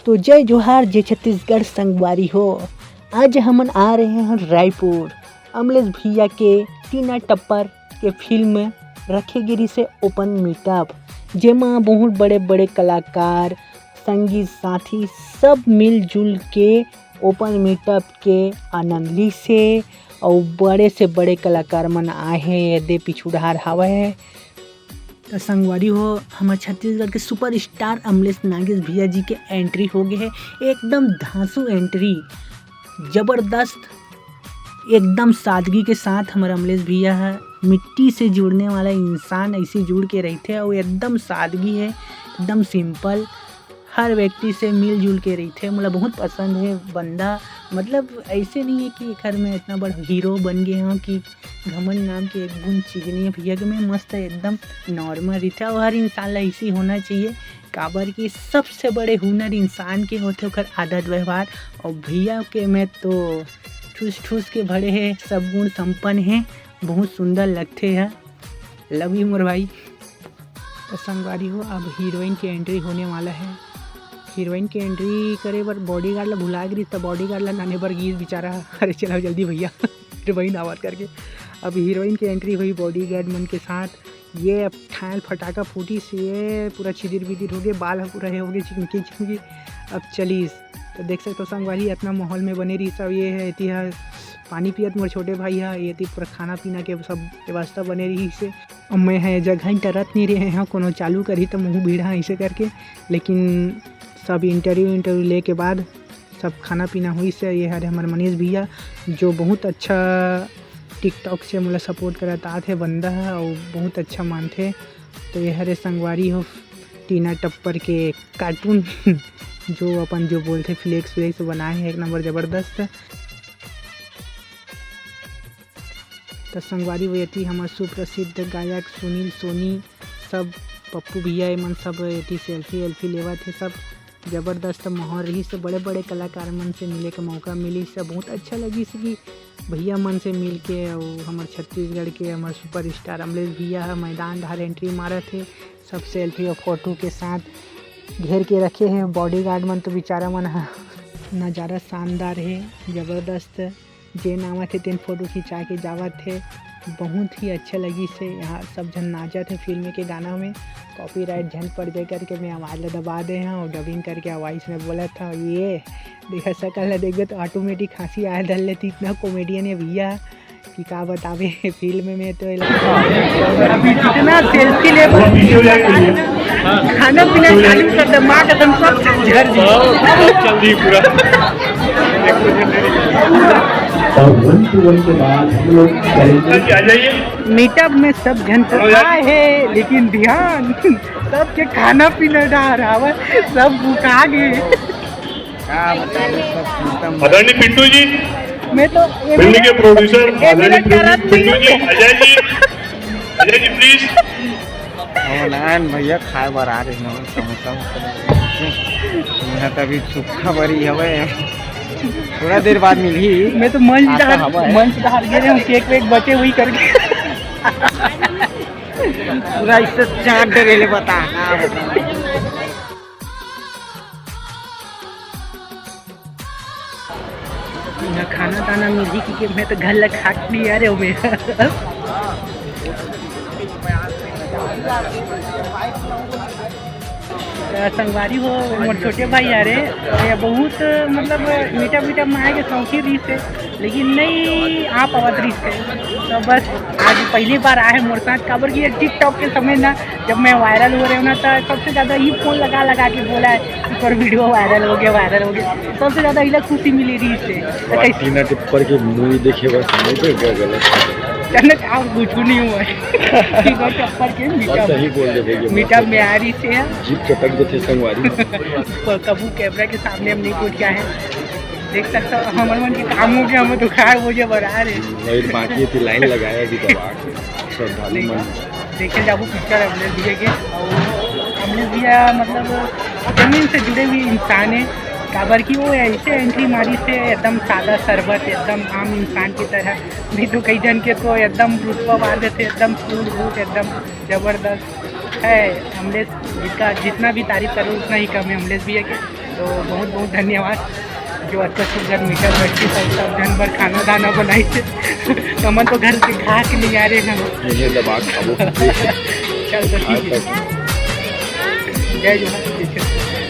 तो जय जोहार जय छत्तीसगढ़ संगवारी हो। आज हमन आ रहे हैं रायपुर अमलेश भैया के टीना टप्पर के फिल्म रखे गिरी से ओपन मीटअप, जेमा बहुत बड़े बड़े कलाकार संगीत साथी सब मिलजुल के ओपन मीटअप के आनंद ली से और बड़े से बड़े कलाकार मन आए हैं। यदि पिछुड़ार हवा तो संगवारी हो, हमारे छत्तीसगढ़ के सुपरस्टार अमलेश नागेश भैया जी के एंट्री हो गए है। एकदम धांसू एंट्री, ज़बरदस्त, एकदम सादगी के साथ हमारे अमलेश भैया है। मिट्टी से जुड़ने वाला इंसान ऐसे जुड़ के रहते हैं और एकदम सादगी है, एकदम सिंपल, हर व्यक्ति से मिलजुल के रहते हैं। मुझे बहुत पसंद है बंदा, मतलब ऐसे नहीं है कि घर में इतना बड़ा हीरो बन गए हों कि घमंड नाम के एक गुण चीज नहीं है। भैया के में मस्त है, एकदम नॉर्मल रहता है और हर इंसान ला ऐसे होना चाहिए। काबर की सबसे बड़े हुनर इंसान के होते ओकर आदत व्यवहार, और भैया के में तो ठूस ठूस के भरे हैं, सब गुण संपन्न हैं, बहुत सुंदर लगते हैं। लव यू मोर भाई। तो संगवारी हो, अब हीरोइन की एंट्री होने वाला है। हीरोइन की एंट्री करे बर बॉडीगार्ड ला भुला गई, तब बॉडीगार्ड ला नाने पर गीस बेचारा, अरे चलाओ जल्दी भैया हीरोइन आवाज़ करके। अब हीरोइन की एंट्री हुई बॉडीगार्ड मन के साथ। ये अब ठाल फटाका फूटी से ये पूरा छिदिर बिदिर हो गए, बाल पूरा हो गए चिमकी चिमकी। अब चलीस तो देख सकते हो संगवारी, इतना माहौल में बने रही सब। ये है इतिहास पानी पियत मोर छोटे भाई है, ये पूरा खाना पीना के सब व्यवस्था बने रही से। अब मैं है जगह डरत नहीं रहे हैं, कोनो चालू करी तो मुँह भीड़ा ऐसे करके, लेकिन सब इंटरव्यू ले के बाद सब खाना पीना हुई से। ये है हमारे मनीष भैया जो बहुत अच्छा टिकटॉक से मुझे सपोर्ट कराता थे बंदा है और बहुत अच्छा मानते। तो ये हरे संगवारी हो टीना टप्पर के कार्टून जो अपन जो बोलते फ्लेक्स बनाए हैं, एक नंबर ज़बरदस्त। तो संगवारी वो थी हमारे सुप्रसिद्ध गायक सुनील सोनी, सब पप्पू भैया मन सब ये सेल्फी लेवा थे। सब ज़बरदस्त माहौल रही से, बड़े बड़े कलाकार मन से मिले का मौका मिली से, बहुत अच्छा लगी से कि भैया मन से मिल के। और हमारे छत्तीसगढ़ के हमारे सुपरस्टार अमलेश भैया है मैदान धार एंट्री मारे थे, सब सेल्फी और फोटो के साथ घेर के रखे हैं। बॉडीगार्ड मन तो बेचारा मन नज़ारा शानदार है, ज़बरदस्त। जे नावा थे तेन फोटो खिंचा के जावा थे, बहुत ही अच्छा लगी से। यहाँ सब जन नाचा थे फिल्म के गाना में, कॉपीराइट झन पड़ जाए करके मैं आवाज़ दबा दे हैं और डबिंग करके आवाज़ में बोला था। ये देखा सकल देखे तो ऑटोमेटिक हंसी आया डल लेती, इतना कॉमेडियन है भैया कि क्या बतावे। फिल्म में तो अभी जितना सेल्फी ले खाना पीना चालू कर दे, माँ कसम सब झर जल्दी पूरा। और 1 to 1 के बाद हम लोग करेंगे मीटअप में सब जन तो आए हैं, लेकिन ध्यान सबके खाना पीना डाल रहा है, सब भूखा गए। आदरणीय पिंटू जी, मैं तो फिल्म के प्रोड्यूसर आदरणीय पिंटू जी, अजय जी प्लीज। नारायण भैया खाए बार आ रहे हैं समोसा यहाँ तभी सूखा बरी हवे, थोड़ा देर बाद मिली। मैं तो मंच धार गए हूँ, केक वेक बचे हुई करके पूरा इससे चाट डरेले बता। खाना ताना मिली कि मैं तो घर लग खा नहीं आ रहे हूँ मेरा। संगवारी हो मोर छोटे भाई आ रहे बहुत, मतलब मीठा में आए के शौकी रही से, लेकिन नहीं आप आवत रही से। तो बस आज पहली बार आए मोर साथ, काबर की टिकटॉक के समय ना जब मैं वायरल हो रहे हूँ ना, तो सबसे ज़्यादा ही फ़ोन लगा के बोला है कि पर वीडियो वायरल हो गया। सबसे ज़्यादा ही खुशी मिली रही से। टीना टप्पर की मूवी देखे बस चलत आप कुछ नहीं हुआ है। टीना टप्पर के सही बोल रहे मीटअप में आ रही से जीप चटक देते संगवारी। कबू कैमरा के सामने हम नहीं कुछ क्या है, देख सकता हो हमारे मन के काम हो गया, हमें दुखार मुझे बढ़ा रहे बाकी थी लाइन लगाया अभी दबा श्रद्धालु मन देखे जाबू पिक्चर अमलेश भैया के। और अमलेश भैया मतलब जमीन से जुड़े हुए इंसान है, काबर की वो ऐसे एंट्री मारी से एकदम सादा सरबत, एकदम आम इंसान की तरह। नहीं तो कई जन के तो एकदम रुतबा मार देते, एकदम फूल भूत, एकदम ज़बरदस्त है। अमलेश जितना भी तारीफ करो उतना ही कम है अमलेश भैया के। तो बहुत बहुत धन्यवाद जो अच्छा सुंदर मीठा व्यक्ति सब दिन भर खाना दाना बनाई थे तो मन तो घर से खा के नहीं आ रहे ना चल तो ठीक है जय जोहार।